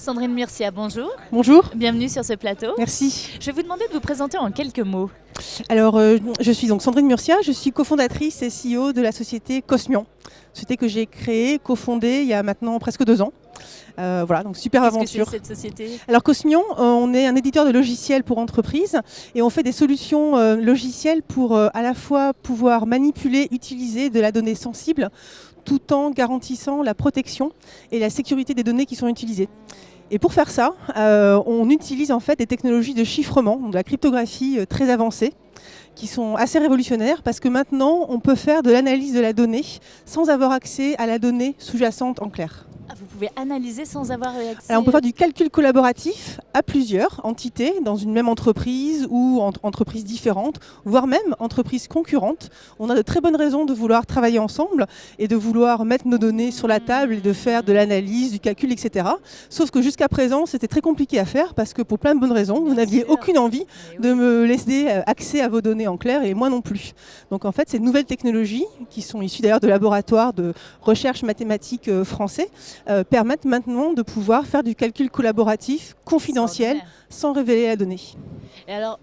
Sandrine Murcia, bonjour. Bonjour. Bienvenue sur ce plateau. Merci. Je vais vous demander de vous présenter en quelques mots. Alors, je suis donc Sandrine Murcia, je suis cofondatrice et CEO de la société Cosmion. Société que j'ai créée, cofondée il y a maintenant presque 2 ans. Voilà, donc super aventure. Qu'est-ce que c'est cette société ? Alors Cosmion, on est un éditeur de logiciels pour entreprises et on fait des solutions logicielles pour à la fois pouvoir manipuler, utiliser de la donnée sensible tout en garantissant la protection et la sécurité des données qui sont utilisées. Et pour faire ça, on utilise en fait des technologies de chiffrement, donc de la cryptographie très avancée, qui sont assez révolutionnaires parce que maintenant, on peut faire de l'analyse de la donnée sans avoir accès à la donnée sous-jacente en clair. Ah, vous pouvez analyser sans avoir accès. Alors on peut faire du calcul collaboratif à plusieurs entités dans une même entreprise ou entre entreprises différentes, voire même entreprises concurrentes. On a de très bonnes raisons de vouloir travailler ensemble et de vouloir mettre nos données sur la table et de faire de l'analyse, du calcul, etc. Sauf que jusqu'à présent, c'était très compliqué à faire parce que pour plein de bonnes raisons, vous n'aviez aucune envie de me laisser accès à vos données en clair et moi non plus. Donc en fait, ces nouvelles technologies, qui sont issues d'ailleurs de laboratoires de recherche mathématique français, permettent maintenant de pouvoir faire du calcul collaboratif confidentiel sans révéler la donnée. Et alors,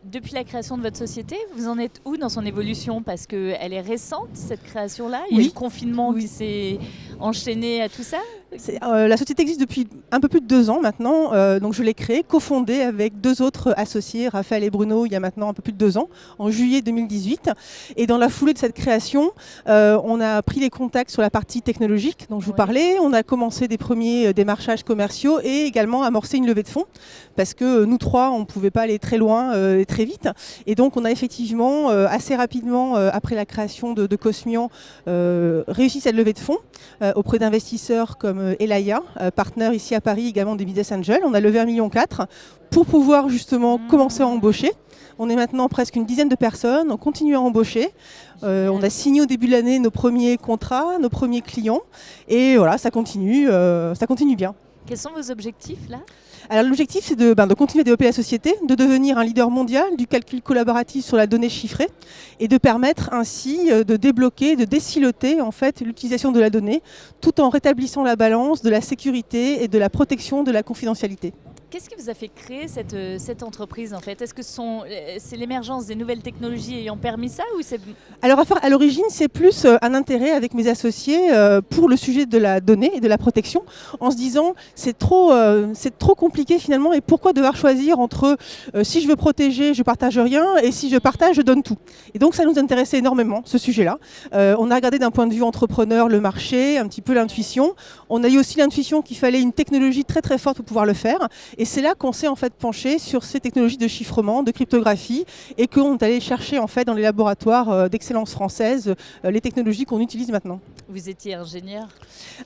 depuis la création de votre société, vous en êtes où dans son évolution ? Parce qu'elle est récente, cette création-là. Il y a eu le confinement qui s'est enchaîné à tout ça. La société existe depuis un peu plus de 2 ans maintenant. Donc je l'ai créée, cofondée avec 2 autres associés, Raphaël et Bruno, il y a maintenant un peu plus de 2 ans, en juillet 2018. Et dans la foulée de cette création, on a pris les contacts sur la partie technologique dont je vous parlais. On a commencé des premiers démarchages commerciaux et également amorcé une levée de fonds parce que nous 3, on ne pouvait pas aller très loin et très vite. Et donc on a effectivement, assez rapidement, après la création de Cosmion, réussi cette levée de fonds auprès d'investisseurs comme Elaya, partenaire ici à Paris, également des Business Angels. On a levé 1,4 million pour pouvoir justement commencer à embaucher. On est maintenant presque une dizaine de personnes, on continue à embaucher. On a signé au début de l'année nos premiers contrats, nos premiers clients. Et voilà, ça continue bien. Quels sont vos objectifs là ? Alors l'objectif, c'est de continuer à développer la société, de devenir un leader mondial du calcul collaboratif sur la donnée chiffrée et de permettre ainsi de débloquer, de désiloter en fait l'utilisation de la donnée tout en rétablissant la balance de la sécurité et de la protection de la confidentialité. Qu'est-ce qui vous a fait créer cette entreprise en fait ? Est-ce que c'est l'émergence des nouvelles technologies ayant permis ça ou c'est... Alors à l'origine, c'est plus un intérêt avec mes associés pour le sujet de la donnée et de la protection, en se disant c'est trop compliqué finalement et pourquoi devoir choisir entre si je veux protéger, je partage rien et si je partage, je donne tout. Et donc ça nous intéressait énormément ce sujet-là. On a regardé d'un point de vue entrepreneur le marché, un petit peu l'intuition. On a eu aussi l'intuition qu'il fallait une technologie très très forte pour pouvoir le faire. Et c'est là qu'on s'est en fait penché sur ces technologies de chiffrement, de cryptographie, et qu'on est allé chercher en fait dans les laboratoires d'excellence française les technologies qu'on utilise maintenant. Vous étiez ingénieur ?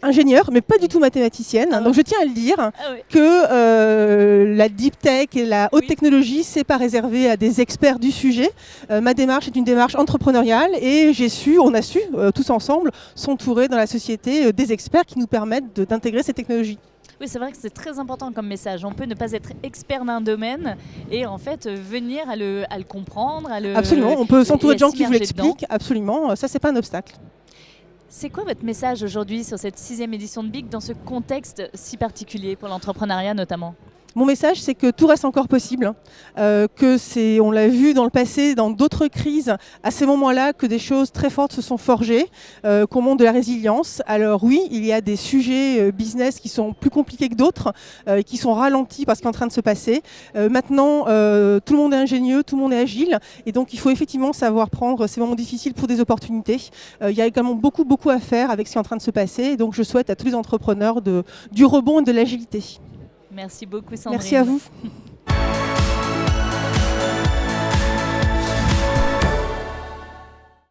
Ingénieur, mais pas du tout mathématicienne. Donc je tiens à le dire que la deep tech et la haute technologie, c'est pas réservé à des experts du sujet. Ma démarche est une démarche entrepreneuriale et on a su tous ensemble s'entourer dans la société des experts qui nous permettent d'intégrer ces technologies. Oui, c'est vrai que c'est très important comme message. On peut ne pas être expert d'un domaine et en fait venir à le comprendre, Absolument, on peut s'entourer de gens qui vous l'expliquent. Absolument, ça c'est pas un obstacle. C'est quoi votre message aujourd'hui sur cette 6e édition de BIC dans ce contexte si particulier pour l'entrepreneuriat notamment ? Mon message, c'est que tout reste encore possible, on l'a vu dans le passé, dans d'autres crises, à ces moments-là, que des choses très fortes se sont forgées, qu'on montre de la résilience. Alors oui, il y a des sujets business qui sont plus compliqués que d'autres, qui sont ralentis par ce qui est en train de se passer. Maintenant, tout le monde est ingénieux, tout le monde est agile, et donc il faut effectivement savoir prendre ces moments difficiles pour des opportunités. Il y a également beaucoup à faire avec ce qui est en train de se passer, et donc je souhaite à tous les entrepreneurs du rebond et de l'agilité. Merci beaucoup Sandrine. Merci à vous.